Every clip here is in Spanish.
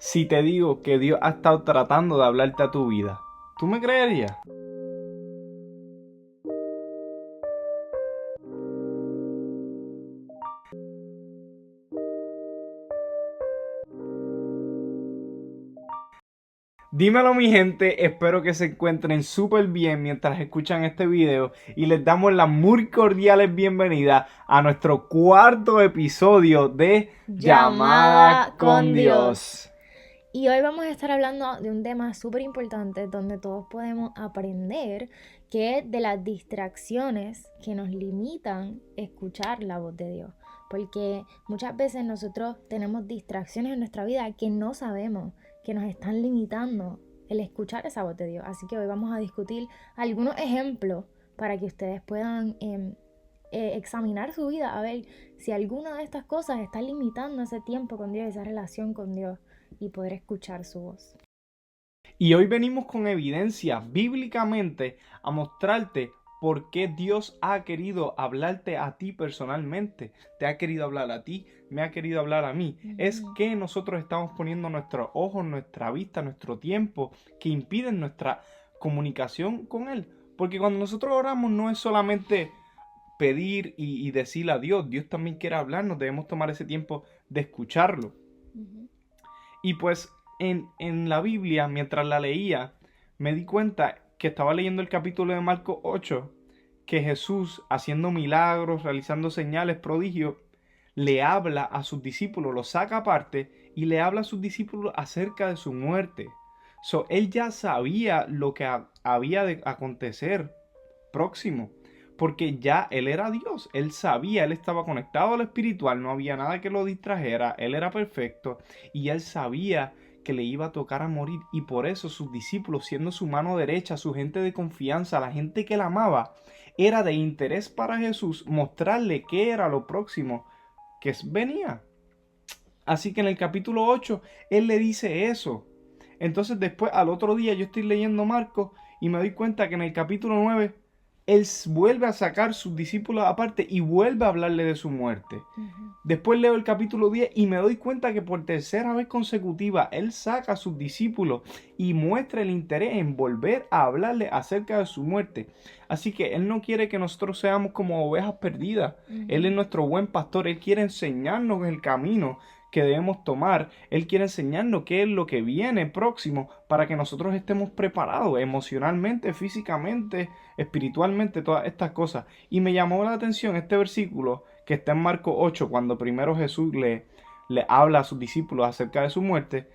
si te digo que Dios ha estado tratando de hablarte a tu vida? ¿Tú me creerías? Dímelo mi gente, espero que se encuentren súper bien mientras escuchan este video y les damos la muy cordiales bienvenida a nuestro cuarto episodio de Llamada con Dios. Y hoy vamos a estar hablando de un tema súper importante donde todos podemos aprender, que es de las distracciones que nos limitan escuchar la voz de Dios. Porque muchas veces nosotros tenemos distracciones en nuestra vida que no sabemos, que nos están limitando el escuchar esa voz de Dios. Así que hoy vamos a discutir algunos ejemplos para que ustedes puedan examinar su vida, a ver si alguna de estas cosas está limitando ese tiempo con Dios, esa relación con Dios, y poder escuchar su voz. Y hoy venimos con evidencia bíblicamente a mostrarte por qué Dios ha querido hablarte a ti personalmente. Te ha querido hablar a ti, me ha querido hablar a mí. Es que nosotros estamos poniendo nuestros ojos, nuestra vista, nuestro tiempo, que impiden nuestra comunicación con Él. Porque cuando nosotros oramos no es solamente pedir y decirle a Dios. Dios también quiere hablarnos, debemos tomar ese tiempo de escucharlo. Y pues en la Biblia, mientras la leía, me di cuenta que estaba leyendo el capítulo de Marcos 8, que Jesús, haciendo milagros, realizando señales, prodigios, le habla a sus discípulos, los saca aparte y le habla a sus discípulos acerca de su muerte. Él ya sabía lo que había de acontecer próximo, porque ya él era Dios, él sabía, él estaba conectado al espiritual, no había nada que lo distrajera, él era perfecto y él sabía que le iba a tocar a morir, y por eso sus discípulos, siendo su mano derecha, su gente de confianza, la gente que él amaba, era de interés para Jesús mostrarle qué era lo próximo que venía. Así que en el capítulo 8 él le dice eso. Entonces después al otro día yo estoy leyendo Marcos y me doy cuenta que en el capítulo 9 él vuelve a sacar sus discípulos aparte y vuelve a hablarle de su muerte. Después leo el capítulo 10 y me doy cuenta que por tercera vez consecutiva él saca a sus discípulos y muestra el interés en volver a hablarle acerca de su muerte. Así que él no quiere que nosotros seamos como ovejas perdidas. Él es nuestro buen pastor. Él quiere enseñarnos el camino que debemos tomar. Él quiere enseñarnos qué es lo que viene próximo para que nosotros estemos preparados emocionalmente, físicamente, espiritualmente, todas estas cosas. Y me llamó la atención este versículo que está en Marcos 8, cuando primero Jesús le habla a sus discípulos acerca de su muerte.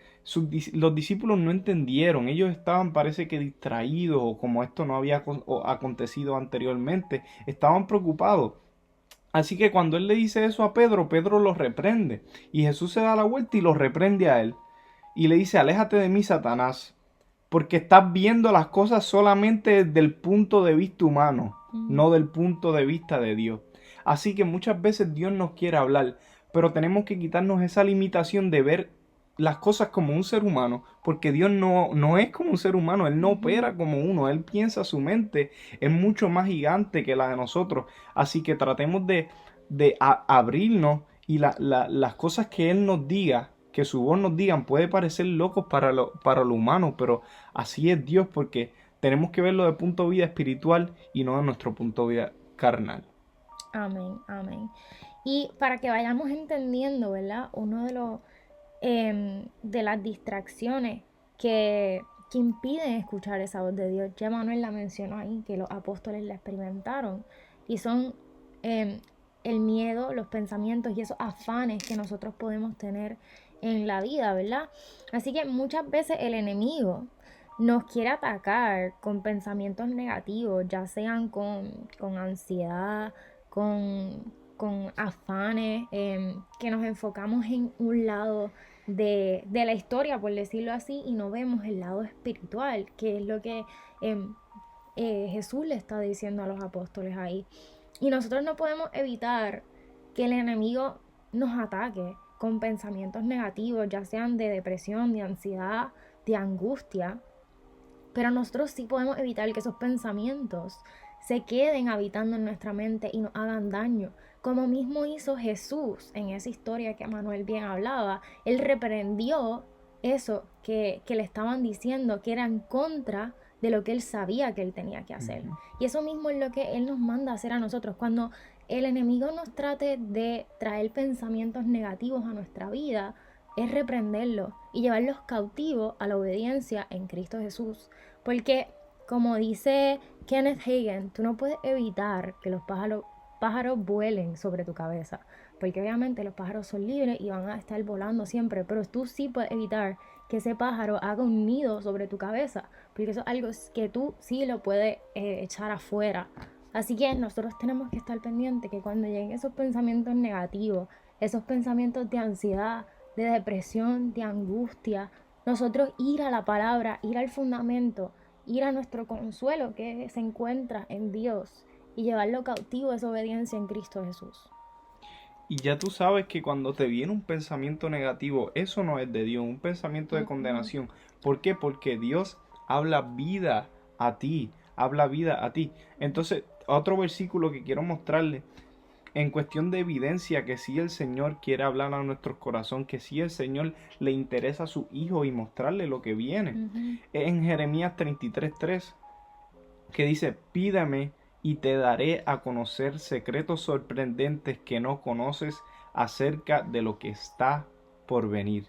Los discípulos no entendieron, ellos estaban, parece que distraídos, o como esto no había acontecido anteriormente, estaban preocupados. Así que cuando él le dice eso a Pedro, Pedro lo reprende. Y Jesús se da la vuelta y lo reprende a él. Y le dice: aléjate de mí, Satanás, porque estás viendo las cosas solamente desde el punto de vista humano, no del punto de vista de Dios. Así que muchas veces Dios nos quiere hablar, pero tenemos que quitarnos esa limitación de ver las cosas como un ser humano, porque Dios no es como un ser humano, Él no opera como uno, Él piensa, su mente es mucho más gigante que la de nosotros. Así que tratemos de abrirnos, y las cosas que Él nos diga, que su voz nos digan, puede parecer locos para lo humano, pero así es Dios, porque tenemos que verlo de punto de vista espiritual y no de nuestro punto de vista carnal. Amén, amén. Y para que vayamos entendiendo, ¿verdad? Uno de las distracciones que impiden escuchar esa voz de Dios, ya Manuel la mencionó ahí, que los apóstoles la experimentaron, y son el miedo, los pensamientos y esos afanes que nosotros podemos tener en la vida, ¿verdad? Así que muchas veces el enemigo nos quiere atacar con pensamientos negativos, ya sean con ansiedad, con afanes, que nos enfocamos en un lado de la historia, por decirlo así, y no vemos el lado espiritual, que es lo que Jesús le está diciendo a los apóstoles ahí. Y nosotros no podemos evitar que el enemigo nos ataque con pensamientos negativos, ya sean de depresión, de ansiedad, de angustia, pero nosotros sí podemos evitar que esos pensamientos se queden habitando en nuestra mente y nos hagan daño. Como mismo hizo Jesús en esa historia que Manuel bien hablaba, él reprendió eso que le estaban diciendo que era en contra de lo que él sabía que él tenía que hacer. Y eso mismo es lo que él nos manda a hacer a nosotros. Cuando el enemigo nos trate de traer pensamientos negativos a nuestra vida, es reprenderlos y llevarlos cautivos a la obediencia en Cristo Jesús. Porque, como dice Kenneth Hagin, tú no puedes evitar que los pájaros vuelen sobre tu cabeza, porque obviamente los pájaros son libres y van a estar volando siempre, pero tú sí puedes evitar que ese pájaro haga un nido sobre tu cabeza, porque eso es algo que tú sí lo puedes echar afuera. Así que nosotros tenemos que estar pendientes que cuando lleguen esos pensamientos negativos, esos pensamientos de ansiedad, de depresión, de angustia, nosotros ir a la palabra, ir al fundamento, ir a nuestro consuelo que se encuentra en Dios y llevarlo cautivo a esa obediencia en Cristo Jesús. Y ya tú sabes que cuando te viene un pensamiento negativo, eso no es de Dios, un pensamiento de condenación. ¿Por qué? Porque Dios habla vida a ti, habla vida a ti. Entonces, otro versículo que quiero mostrarle, en cuestión de evidencia que si el Señor quiere hablar a nuestro corazón, que si el Señor le interesa a su Hijo y mostrarle lo que viene. Es en Jeremías 33:3, que dice, pídame y te daré a conocer secretos sorprendentes que no conoces acerca de lo que está por venir.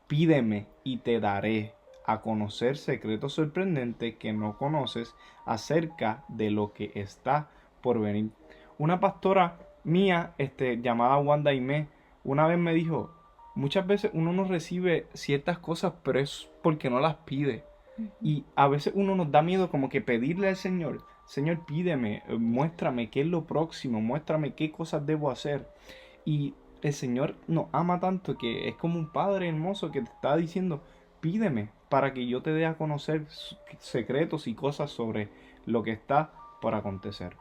Pídeme y te daré a conocer secretos sorprendentes que no conoces acerca de lo que está por venir. Una pastora mía, llamada Wanda Aimé, una vez me dijo, muchas veces uno no recibe ciertas cosas, pero es porque no las pide. Y a veces uno nos da miedo como que pedirle al Señor, Señor, pídeme, muéstrame qué es lo próximo, muéstrame qué cosas debo hacer. Y el Señor nos ama tanto que es como un padre hermoso que te está diciendo, pídeme para que yo te dé a conocer secretos y cosas sobre lo que está por acontecer.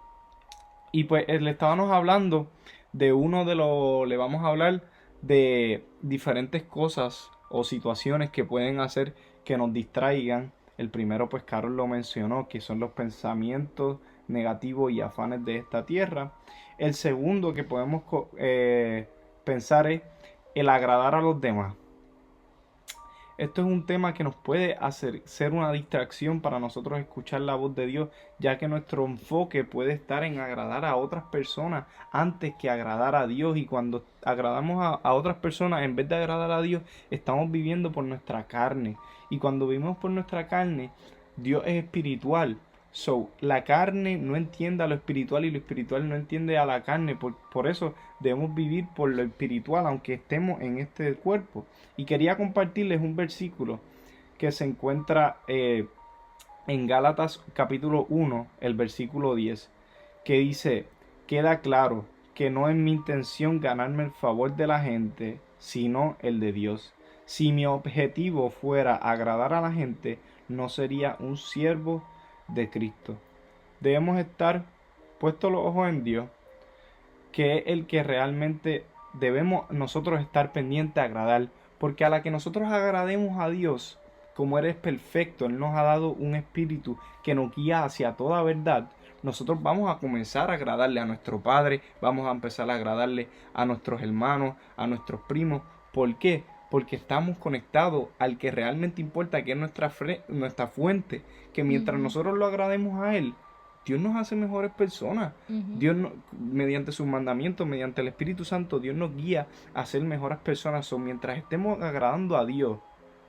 Y pues le estábamos hablando de le vamos a hablar de diferentes cosas o situaciones que pueden hacer que nos distraigan. El primero, pues Carol lo mencionó, que son los pensamientos negativos y afanes de esta tierra. El segundo que podemos pensar es el agradar a los demás. Esto es un tema que nos puede hacer ser una distracción para nosotros escuchar la voz de Dios, ya que nuestro enfoque puede estar en agradar a otras personas antes que agradar a Dios. Y cuando agradamos a otras personas, en vez de agradar a Dios, estamos viviendo por nuestra carne. Y cuando vivimos por nuestra carne, Dios es espiritual. So, la carne no entiende a lo espiritual y lo espiritual no entiende a la carne. Por eso debemos vivir por lo espiritual, aunque estemos en este cuerpo. Y quería compartirles un versículo que se encuentra en Gálatas capítulo 1, el versículo 10, que dice, queda claro que no es mi intención ganarme el favor de la gente, sino el de Dios. Si mi objetivo fuera agradar a la gente, no sería un siervo de Cristo. Debemos estar puestos los ojos en Dios, que es el que realmente debemos nosotros estar pendientes a agradar, porque a la que nosotros agrademos a Dios, como Él es perfecto, Él nos ha dado un espíritu que nos guía hacia toda verdad, nosotros vamos a comenzar a agradarle a nuestro Padre, vamos a empezar a agradarle a nuestros hermanos, a nuestros primos. ¿Por qué? Porque estamos conectados al que realmente importa, que es nuestra fuente, que mientras nosotros lo agrademos a Él, Dios nos hace mejores personas. Dios mediante sus mandamientos, mediante el Espíritu Santo, Dios nos guía a ser mejores personas. Mientras estemos agradando a Dios,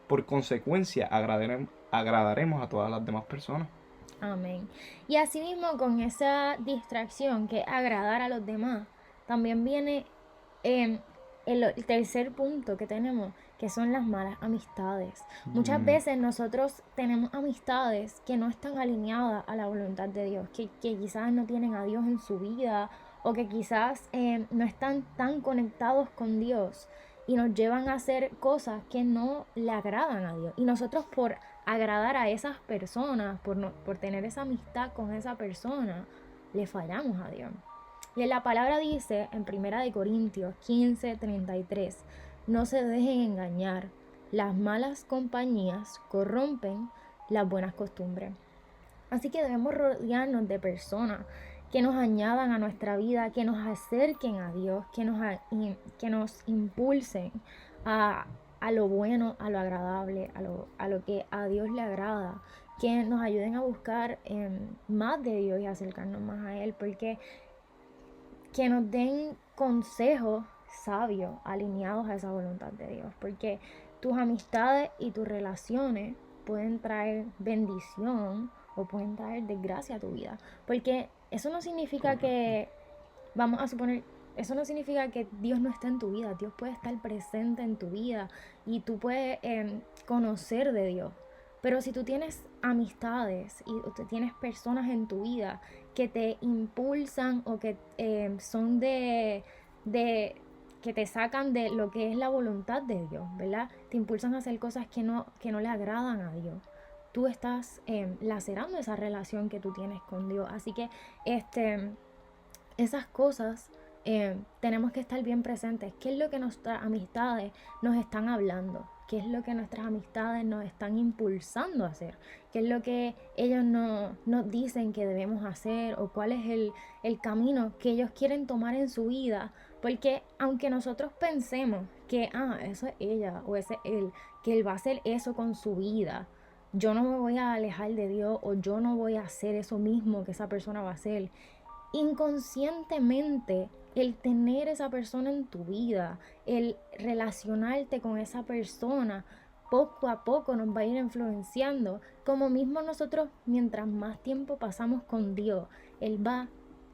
por consecuencia agradaremos a todas las demás personas. Amén. Y asimismo con esa distracción que es agradar a los demás, también viene el tercer punto que tenemos, que son las malas amistades. Muchas veces nosotros tenemos amistades que no están alineadas a la voluntad de Dios, que quizás no tienen a Dios en su vida o que quizás no están tan conectados con Dios y nos llevan a hacer cosas que no le agradan a Dios. Y nosotros por agradar a esas personas, por tener esa amistad con esa persona, le fallamos a Dios. Y en la palabra dice en 1 Corintios 15:33, no se dejen engañar, las malas compañías corrompen las buenas costumbres. Así que debemos rodearnos de personas que nos añadan a nuestra vida, que nos acerquen a Dios, que nos impulsen a a lo bueno, a lo agradable, a lo que a Dios le agrada, que nos ayuden a buscar más de Dios y acercarnos más a Él, porque que nos den consejos sabios alineados a esa voluntad de Dios, porque tus amistades y tus relaciones pueden traer bendición o pueden traer desgracia a tu vida, porque eso no significa que, vamos a suponer, eso no significa que Dios no está en tu vida. Dios puede estar presente en tu vida y tú puedes conocer de Dios. Pero si tú tienes amistades y tú tienes personas en tu vida que te impulsan o que son de que te sacan de lo que es la voluntad de Dios, ¿verdad? Te impulsan a hacer cosas que no le agradan a Dios. Tú estás lacerando esa relación que tú tienes con Dios. Así que esas cosas tenemos que estar bien presentes. ¿Qué es lo que nuestras amistades nos están hablando? ¿Qué es lo que nuestras amistades nos están impulsando a hacer? ¿Qué es lo que ellos nos dicen que debemos hacer? ¿O cuál es el camino que ellos quieren tomar en su vida? Porque aunque nosotros pensemos que, eso es ella o ese es él, que él va a hacer eso con su vida, yo no me voy a alejar de Dios o yo no voy a hacer eso mismo que esa persona va a hacer. Inconscientemente, el tener esa persona en tu vida, el relacionarte con esa persona, poco a poco nos va a ir influenciando. Como mismo nosotros, mientras más tiempo pasamos con Dios, Él va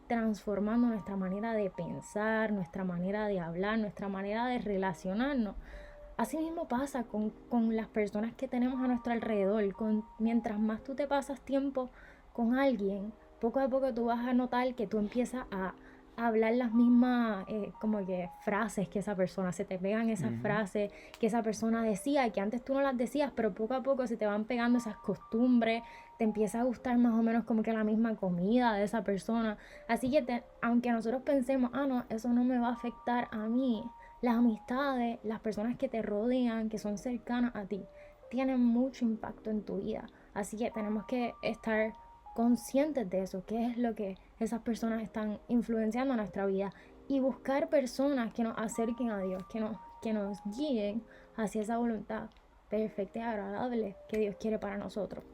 transformando nuestra manera de pensar, nuestra manera de hablar, nuestra manera de relacionarnos. Así mismo pasa con las personas que tenemos a nuestro alrededor. Mientras más tú te pasas tiempo con alguien, poco a poco tú vas a notar que tú empiezas a hablar las mismas como que frases que esa persona, se te pegan esas frases que esa persona decía y que antes tú no las decías, pero poco a poco se te van pegando esas costumbres, te empieza a gustar más o menos como que la misma comida de esa persona. Así que aunque nosotros pensemos, no, eso no me va a afectar a mí, las amistades, las personas que te rodean, que son cercanas a ti, tienen mucho impacto en tu vida. Así que tenemos que estar conscientes de eso, qué es lo que esas personas están influenciando en nuestra vida y buscar personas que nos acerquen a Dios, que nos guíen hacia esa voluntad perfecta y agradable que Dios quiere para nosotros.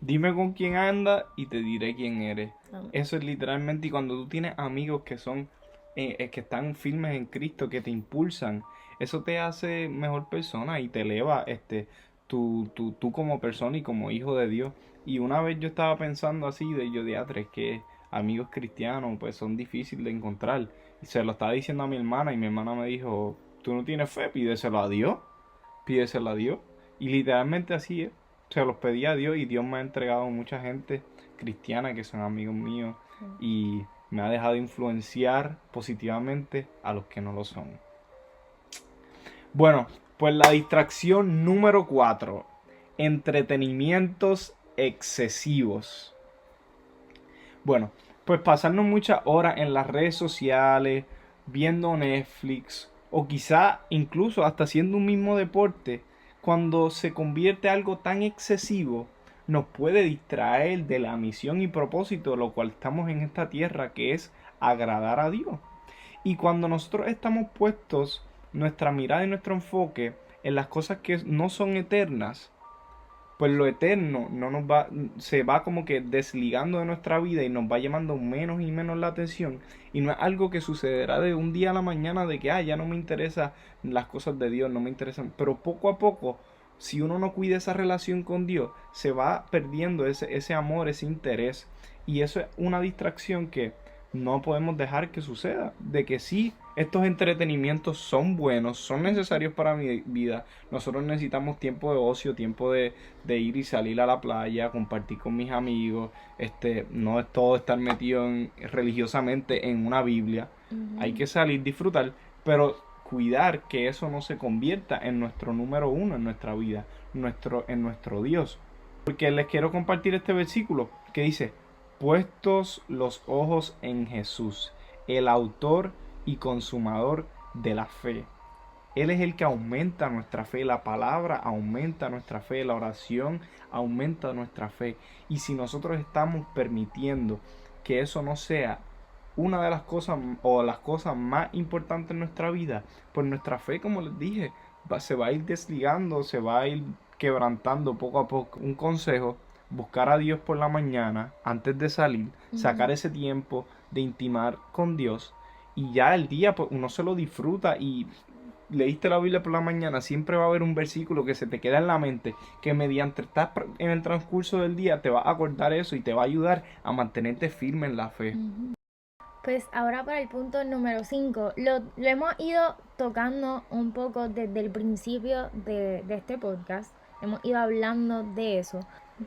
Dime con quién andas y te diré quién eres. Amén. Eso es literalmente, y cuando tú tienes amigos que son que están firmes en Cristo, que te impulsan, eso te hace mejor persona y te eleva tú como persona y como hijo de Dios. Y una vez yo estaba pensando así de yo diatres que amigos cristianos pues son difíciles de encontrar. Y se lo estaba diciendo a mi hermana y mi hermana me dijo, tú no tienes fe, pídeselo a Dios, pídeselo a Dios. Y literalmente así es. Se los pedí a Dios y Dios me ha entregado mucha gente cristiana que son amigos míos y me ha dejado influenciar positivamente a los que no lo son. Bueno, pues la distracción número 4. Entretenimientos excesivos. Bueno, pues pasarnos muchas horas en las redes sociales, viendo Netflix o quizá incluso hasta haciendo un mismo deporte, cuando se convierte algo tan excesivo, nos puede distraer de la misión y propósito de lo cual estamos en esta tierra, que es agradar a Dios. Y cuando nosotros estamos puestos nuestra mirada y nuestro enfoque en las cosas que no son eternas, pues lo eterno se va como que desligando de nuestra vida y nos va llamando menos y menos la atención. Y no es algo que sucederá de un día a la mañana de que ya no me interesan las cosas de Dios, no me interesan. Pero poco a poco, si uno no cuida esa relación con Dios, se va perdiendo ese amor, ese interés. Y eso es una distracción que no podemos dejar que suceda. De que sí, estos entretenimientos son buenos, son necesarios para mi vida. Nosotros necesitamos tiempo de ocio, tiempo de ir y salir a la playa, compartir con mis amigos. No es todo estar metido religiosamente en una Biblia. Hay que salir, disfrutar, pero cuidar que eso no se convierta en nuestro número uno en nuestra vida, en nuestro Dios. Porque les quiero compartir este versículo que dice: puestos los ojos en Jesús, el autor y consumador de la fe. Él es el que aumenta nuestra fe, la palabra aumenta nuestra fe, la oración aumenta nuestra fe. Y si nosotros estamos permitiendo que eso no sea una de las cosas o las cosas más importantes en nuestra vida, pues nuestra fe, como les dije, se va a ir desligando, se va a ir quebrantando poco a poco. Un consejo: buscar a Dios por la mañana antes de salir, sacar ese tiempo de intimar con Dios, y ya el día pues uno se lo disfruta. Y leíste la Biblia por la mañana, siempre va a haber un versículo que se te queda en la mente, que mediante estás en el transcurso del día te va a acordar eso y te va a ayudar a mantenerte firme en la fe. Pues ahora para el punto número 5, lo hemos ido tocando un poco desde el principio de este podcast, hemos ido hablando de eso,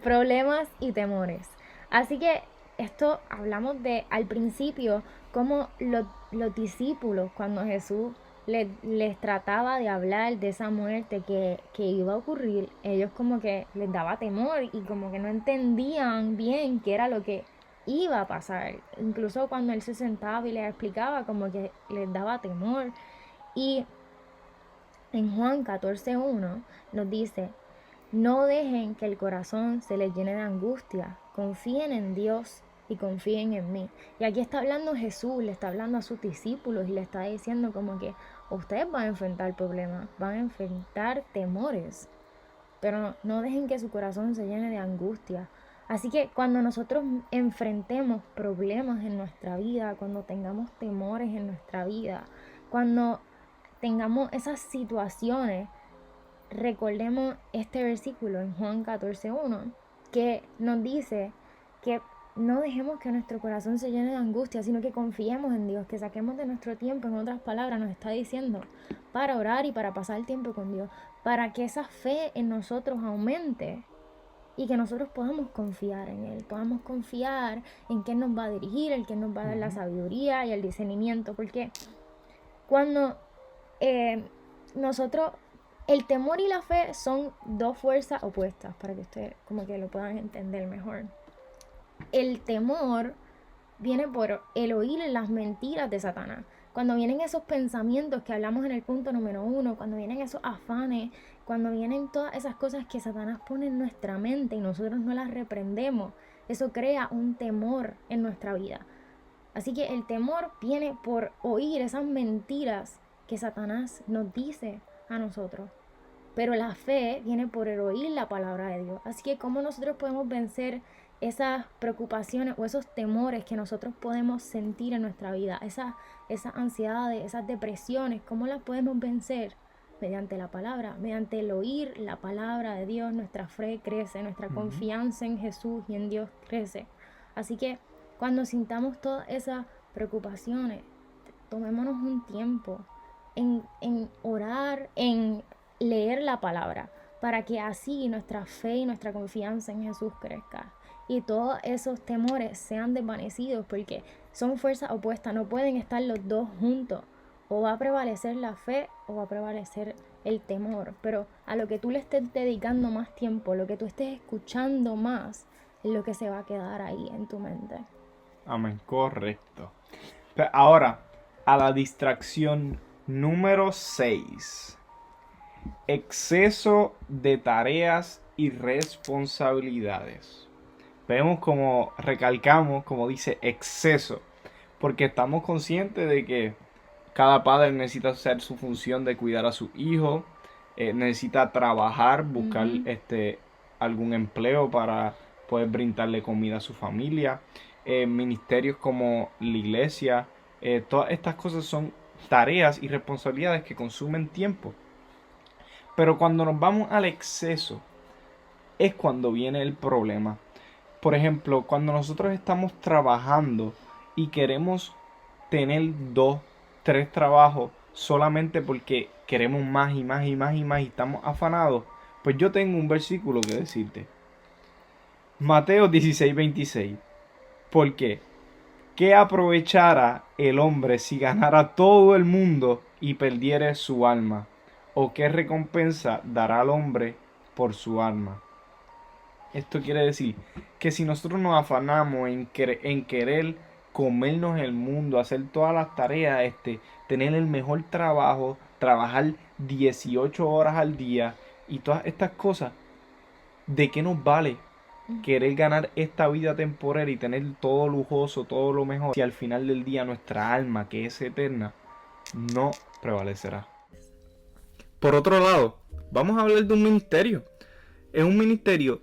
problemas y temores. Así que esto hablamos de al principio, como los discípulos, cuando Jesús les trataba de hablar de esa muerte que iba a ocurrir, ellos como que les daba temor y como que no entendían bien qué era lo que iba a pasar. Incluso cuando él se sentaba y les explicaba, como que les daba temor. Y en Juan 14:1 nos dice: no dejen que el corazón se les llene de angustia, confíen en Dios y confíen en mí. Y aquí está hablando Jesús, le está hablando a sus discípulos y le está diciendo como que ustedes van a enfrentar problemas, van a enfrentar temores, pero no dejen que su corazón se llene de angustia. Así que cuando nosotros enfrentemos problemas en nuestra vida, cuando tengamos temores en nuestra vida, cuando tengamos esas situaciones, recordemos este versículo en Juan 14:1, que nos dice que no dejemos que nuestro corazón se llene de angustia, sino que confiemos en Dios, que saquemos de nuestro tiempo. En otras palabras, nos está diciendo para orar y para pasar el tiempo con Dios, para que esa fe en nosotros aumente y que nosotros podamos confiar en Él, podamos confiar en que Él nos va a dirigir, el que nos va a dar la sabiduría y el discernimiento, porque cuando nosotros, el temor y la fe son dos fuerzas opuestas, para que ustedes como que lo puedan entender mejor. El temor viene por el oír las mentiras de Satanás. Cuando vienen esos pensamientos que hablamos en el punto número 1, cuando vienen esos afanes, cuando vienen todas esas cosas que Satanás pone en nuestra mente y nosotros no las reprendemos, eso crea un temor en nuestra vida. Así que el temor viene por oír esas mentiras que Satanás nos dice a nosotros. Pero la fe viene por el oír la palabra de Dios. Así que ¿cómo nosotros podemos vencer esas preocupaciones o esos temores que nosotros podemos sentir en nuestra vida? Esas ansiedades, esas depresiones, ¿cómo las podemos vencer? Mediante la palabra, mediante el oír la palabra de Dios. Nuestra fe crece, nuestra confianza en Jesús y en Dios crece. Así que cuando sintamos todas esas preocupaciones, tomémonos un tiempo en orar, en leer la palabra, para que así nuestra fe y nuestra confianza en Jesús crezca y todos esos temores sean desvanecidos, porque son fuerzas opuestas, no pueden estar los dos juntos. O va a prevalecer la fe o va a prevalecer el temor, pero a lo que tú le estés dedicando más tiempo, lo que tú estés escuchando más, es lo que se va a quedar ahí en tu mente. Amén, correcto. Pero ahora, a la distracción número 6. Exceso de tareas y responsabilidades. Vemos como recalcamos, como dice, exceso, porque estamos conscientes de que cada padre necesita hacer su función de cuidar a su hijo, necesita trabajar, buscar algún empleo para poder brindarle comida a su familia. Ministerios como la iglesia, todas estas cosas son tareas y responsabilidades que consumen tiempo. Pero cuando nos vamos al exceso, es cuando viene el problema. Por ejemplo, cuando nosotros estamos trabajando y queremos tener 2, 3 trabajos solamente porque queremos más y más y más y más y estamos afanados, pues yo tengo un versículo que decirte. Mateo 16:26. ¿Por qué? ¿Qué aprovechara el hombre si ganara todo el mundo y perdiere su alma? ¿O qué recompensa dará al hombre por su alma? Esto quiere decir que si nosotros nos afanamos en querer comernos el mundo, hacer todas las tareas, tener el mejor trabajo, trabajar 18 horas al día y todas estas cosas, ¿de qué nos vale querer ganar esta vida temporal y tener todo lujoso, todo lo mejor, si al final del día nuestra alma, que es eterna, no prevalecerá? por otro lado, vamos a hablar de un ministerio. Es un ministerio,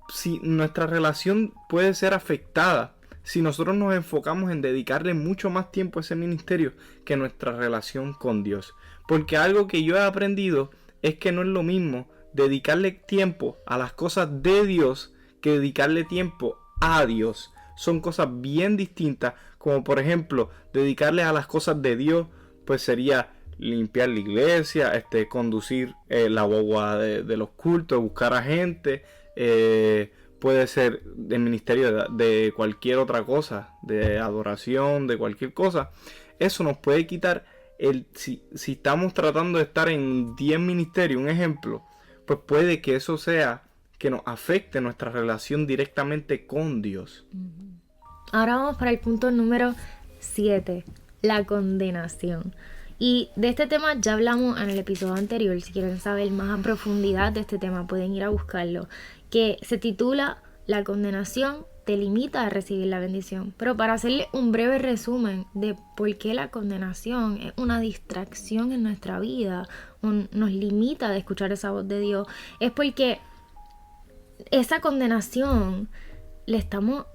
si nuestra relación puede ser afectada, si nosotros nos enfocamos en dedicarle mucho más tiempo a ese ministerio que nuestra relación con Dios. Porque algo que yo he aprendido es que no es lo mismo dedicarle tiempo a las cosas de Dios que dedicarle tiempo a Dios. Son cosas bien distintas, como por ejemplo, dedicarle a las cosas de Dios, pues sería limpiar la iglesia, conducir la guagua de los cultos, buscar a gente, puede ser el ministerio de cualquier otra cosa, de adoración, de cualquier cosa. Eso nos puede quitar si estamos tratando de estar en 10 ministerios, un ejemplo, pues puede que eso sea que nos afecte nuestra relación directamente con Dios. Ahora vamos para el punto número 7, la condenación. Y de este tema ya hablamos en el episodio anterior. Si quieren saber más a profundidad de este tema, pueden ir a buscarlo, que se titula La condenación te limita a recibir la bendición. Pero para hacerle un breve resumen de por qué la condenación es una distracción en nuestra vida, nos limita de escuchar esa voz de Dios, es porque esa condenación le estamos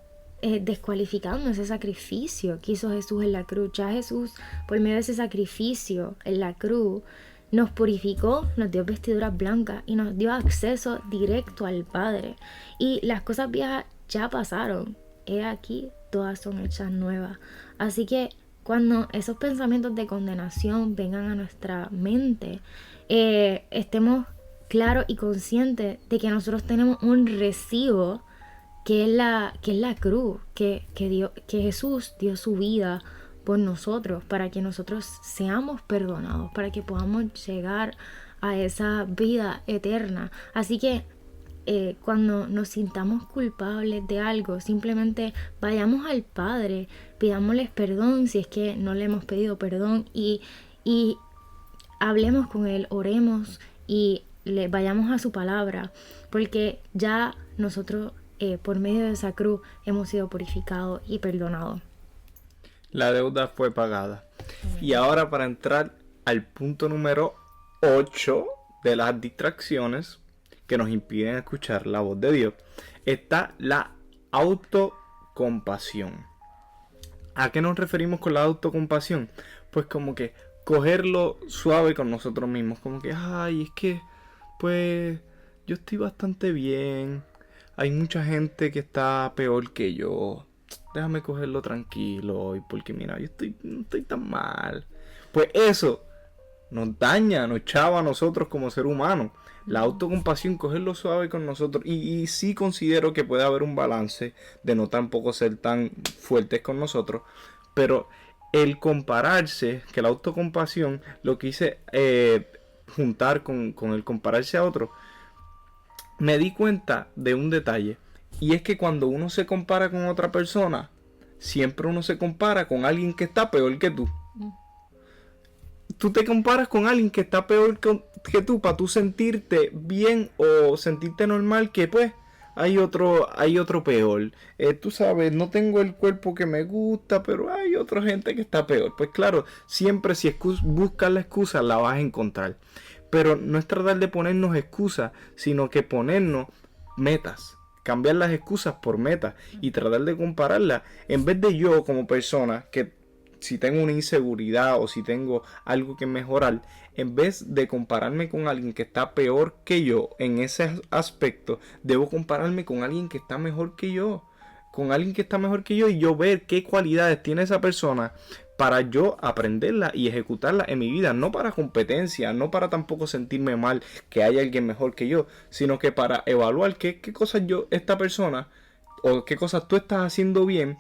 descualificando ese sacrificio que hizo Jesús en la cruz. Ya Jesús, por medio de ese sacrificio en la cruz, nos purificó, nos dio vestiduras blancas y nos dio acceso directo al Padre. Y las cosas viejas ya pasaron. He aquí, todas son hechas nuevas. Así que cuando esos pensamientos de condenación vengan a nuestra mente, estemos claros y conscientes de que nosotros tenemos un recibo que es la cruz, que Jesús dio su vida por nosotros, para que nosotros seamos perdonados, para que podamos llegar a esa vida eterna. Así que cuando nos sintamos culpables de algo, simplemente vayamos al Padre, pidámosles perdón si es que no le hemos pedido perdón, y hablemos con Él, oremos y vayamos a su palabra, porque ya nosotros por medio de esa cruz hemos sido purificados y perdonados. La deuda fue pagada. Y ahora, para entrar al punto número 8 de las distracciones que nos impiden escuchar la voz de Dios, está la autocompasión. ¿A qué nos referimos con la autocompasión? Pues como que cogerlo suave con nosotros mismos, como que, ay, es que, pues, yo estoy bastante bien. Hay mucha gente que está peor que yo. Déjame cogerlo tranquilo hoy, porque mira, no estoy tan mal. Pues eso nos daña, nos chava a nosotros como ser humano. La autocompasión, cogerlo suave con nosotros. Y sí considero que puede haber un balance de no tampoco ser tan fuertes con nosotros. Pero el compararse, que la autocompasión lo quise juntar con el compararse a otro, me di cuenta de un detalle. Y es que cuando uno se compara con otra persona, siempre uno se compara con alguien que está peor que tú. Tú te comparas con alguien que está peor que tú para tú sentirte bien o sentirte normal, que pues hay otro peor. Tú sabes, no tengo el cuerpo que me gusta, pero hay otra gente que está peor. Pues claro, siempre si buscas la excusa la vas a encontrar. Pero no es tratar de ponernos excusas, sino que ponernos metas. Cambiar las excusas por metas y tratar de compararlas. En vez de yo como persona, que si tengo una inseguridad o si tengo algo que mejorar, en vez de compararme con alguien que está peor que yo en ese aspecto, debo compararme con alguien que está mejor que yo. Con alguien que está mejor que yo y yo ver qué cualidades tiene esa persona para yo aprenderla y ejecutarla en mi vida, no para competencia, no para tampoco sentirme mal que haya alguien mejor que yo, sino que para evaluar qué cosas esta persona o qué cosas tú estás haciendo bien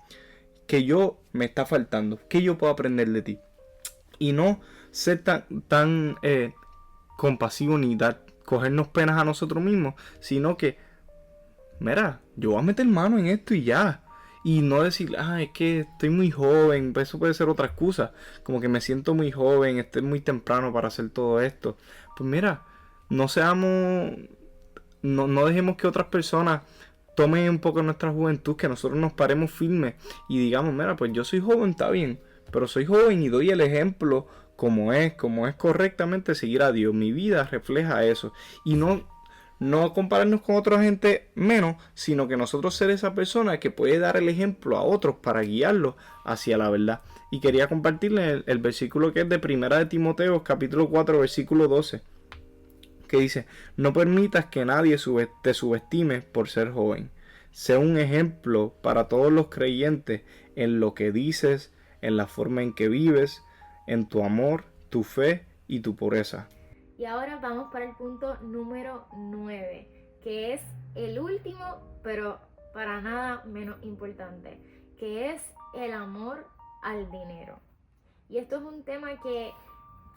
que yo me está faltando, que yo puedo aprender de ti. Y no ser tan compasivo ni cogernos penas a nosotros mismos, sino que, mira, yo voy a meter mano en esto y ya. Y no decir, es que estoy muy joven, pues eso puede ser otra excusa. Como que me siento muy joven, estoy muy temprano para hacer todo esto. Pues mira, no dejemos que otras personas tomen un poco nuestra juventud, que nosotros nos paremos firmes y digamos, mira, pues yo soy joven, está bien, pero soy joven y doy el ejemplo como es correctamente seguir a Dios. Mi vida refleja eso. Y no compararnos con otra gente menos, sino que nosotros ser esa persona que puede dar el ejemplo a otros para guiarlos hacia la verdad. Y quería compartirles el versículo que es de Primera de Timoteo, capítulo 4, versículo 12, que dice: no permitas que nadie te subestime por ser joven. Sé un ejemplo para todos los creyentes en lo que dices, en la forma en que vives, en tu amor, tu fe y tu pureza. Y ahora vamos para el punto número 9, que es el último, pero para nada menos importante, que es el amor al dinero. Y esto es un tema que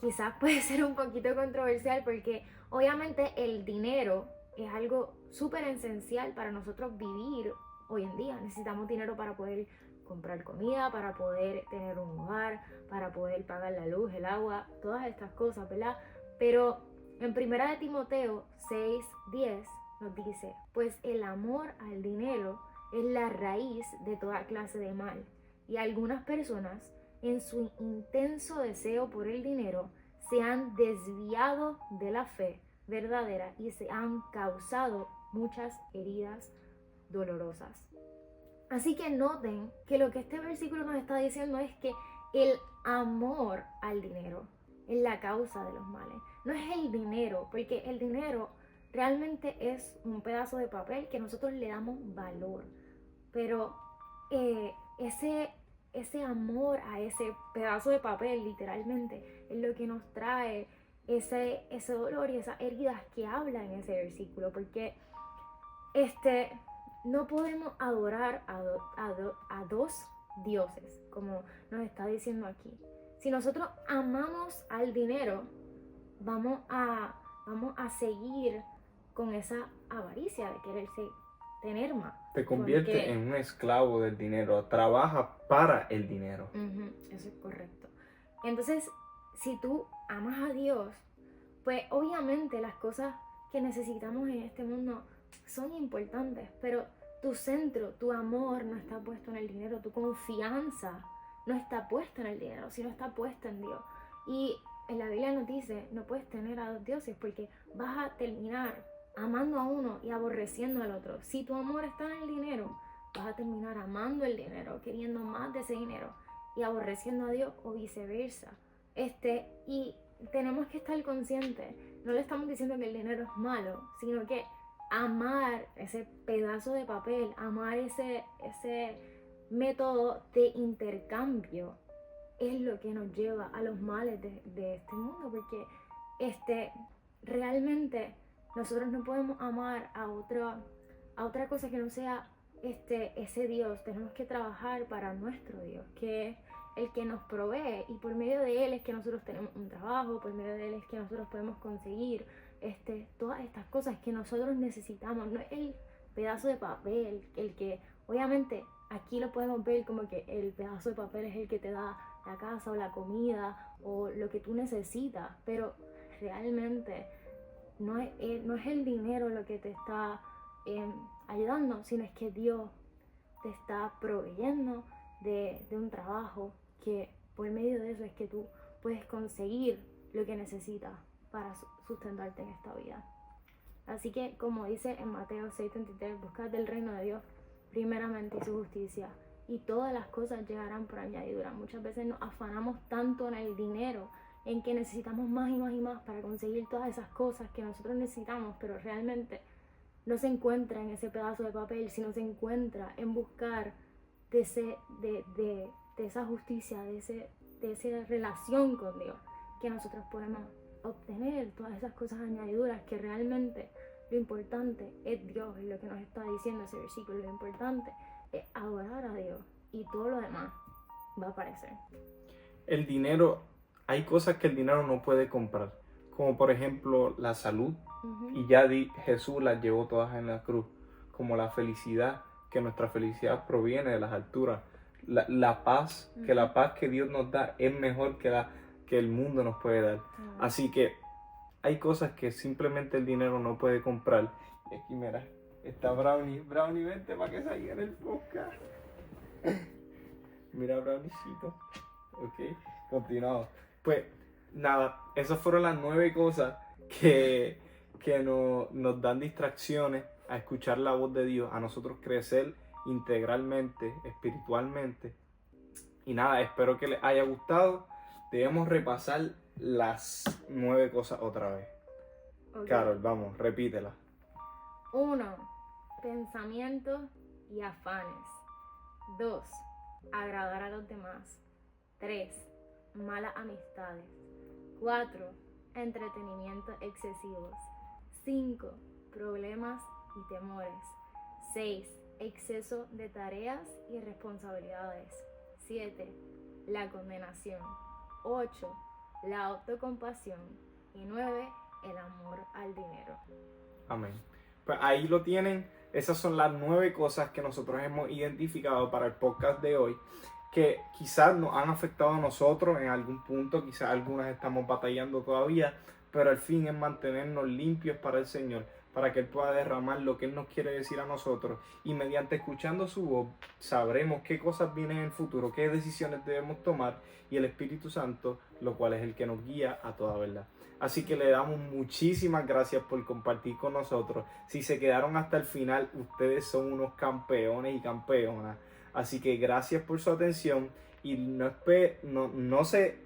quizás puede ser un poquito controversial porque obviamente el dinero es algo súper esencial para nosotros vivir hoy en día. Necesitamos dinero para poder comprar comida, para poder tener un hogar, para poder pagar la luz, el agua, todas estas cosas, ¿verdad? Pero en Primera de Timoteo 6:10 nos dice: pues el amor al dinero es la raíz de toda clase de mal, y algunas personas, en su intenso deseo por el dinero, se han desviado de la fe verdadera y se han causado muchas heridas dolorosas. Así que noten que lo que este versículo nos está diciendo es que el amor al dinero es la causa de los males. No es el dinero, porque el dinero realmente es un pedazo de papel que nosotros le damos valor. Pero ese amor a ese pedazo de papel, literalmente, es lo que nos trae ese dolor y esas heridas que habla en ese versículo. Porque no podemos adorar a dos dioses, como nos está diciendo aquí. Si nosotros amamos al dinero, vamos a seguir con esa avaricia de querer tener más. Te convierte en un esclavo del dinero, trabaja para el dinero. Eso es correcto. Entonces, si tú amas a Dios, pues obviamente las cosas que necesitamos en este mundo son importantes, pero tu centro, tu amor no está puesto en el dinero, tu confianza no está puesta en el dinero, sino está puesta en Dios. Y en la Biblia nos dice: no puedes tener a dos dioses, porque vas a terminar amando a uno y aborreciendo al otro. Si tu amor está en el dinero, vas a terminar amando el dinero, queriendo más de ese dinero y aborreciendo a Dios, o viceversa. Y tenemos que estar conscientes, no le estamos diciendo que el dinero es malo, sino que amar ese pedazo de papel, amar ese método de intercambio es lo que nos lleva a los males de este mundo, porque realmente nosotros no podemos amar a otra cosa que no sea ese Dios. Tenemos que trabajar para nuestro Dios, que es el que nos provee, y por medio de Él es que nosotros tenemos un trabajo, por medio de Él es que nosotros podemos conseguir todas estas cosas que nosotros necesitamos. No es el pedazo de papel el que, obviamente, aquí lo podemos ver como que el pedazo de papel es el que te da la casa o la comida o lo que tú necesitas, pero realmente no es el dinero lo que te está ayudando, sino es que Dios te está proveyendo de un trabajo que por medio de eso es que tú puedes conseguir lo que necesitas para sustentarte en esta vida. Así que, como dice en Mateo 6:33, buscad el reino de Dios primeramente y su justicia, y todas las cosas llegarán por añadidura. Muchas veces nos afanamos tanto en el dinero, en que necesitamos más y más y más para conseguir todas esas cosas que nosotros necesitamos, pero realmente no se encuentra en ese pedazo de papel, sino se encuentra en buscar de esa justicia, de esa relación con Dios, que nosotros podemos obtener todas esas cosas añadiduras, que realmente lo importante es Dios, es lo que nos está diciendo ese versículo. Lo importante es adorar a Dios y todo lo demás va a aparecer. El dinero, hay cosas que el dinero no puede comprar, como por ejemplo la salud, y ya Jesús las llevó todas en la cruz, como la felicidad, que nuestra felicidad proviene de las alturas, la paz, que la paz que Dios nos da es mejor que el mundo nos puede dar. Así que hay cosas que simplemente el dinero no puede comprar. Y aquí mira, está Brownie, vente para que salga en el podcast. Mira, Browniecito. Ok, continuamos. Pues nada, esas fueron las 9 cosas que nos dan distracciones a escuchar la voz de Dios, a nosotros crecer integralmente, espiritualmente. Y nada, espero que les haya gustado. Debemos repasar las 9 cosas otra vez. Ok. Carol, vamos, repítela. 1. Pensamientos y afanes. 2. Agradar a los demás. 3. Malas amistades. 4. Entretenimientos excesivos. 5. Problemas y temores. 6. Exceso de tareas y responsabilidades. 7. La condenación. 8. La autocompasión. Y 9. El amor al dinero. Amén. Pues ahí lo tienen. Esas son las 9 cosas que nosotros hemos identificado para el podcast de hoy, que quizás nos han afectado a nosotros en algún punto, quizás algunas estamos batallando todavía, pero al fin es mantenernos limpios para el Señor, para que Él pueda derramar lo que Él nos quiere decir a nosotros, y mediante escuchando su voz sabremos qué cosas vienen en el futuro, qué decisiones debemos tomar, y el Espíritu Santo, lo cual es el que nos guía a toda verdad. Así que le damos muchísimas gracias por compartir con nosotros. Si se quedaron hasta el final, ustedes son unos campeones y campeonas. Así que gracias por su atención y no se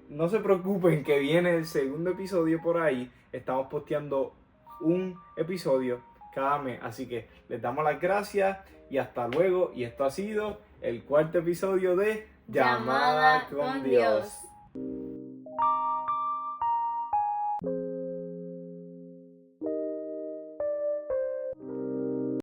preocupen que viene el segundo episodio por ahí. Estamos posteando un episodio cada mes. Así que les damos las gracias y hasta luego. Y esto ha sido el 4.º episodio de Llamada con Dios.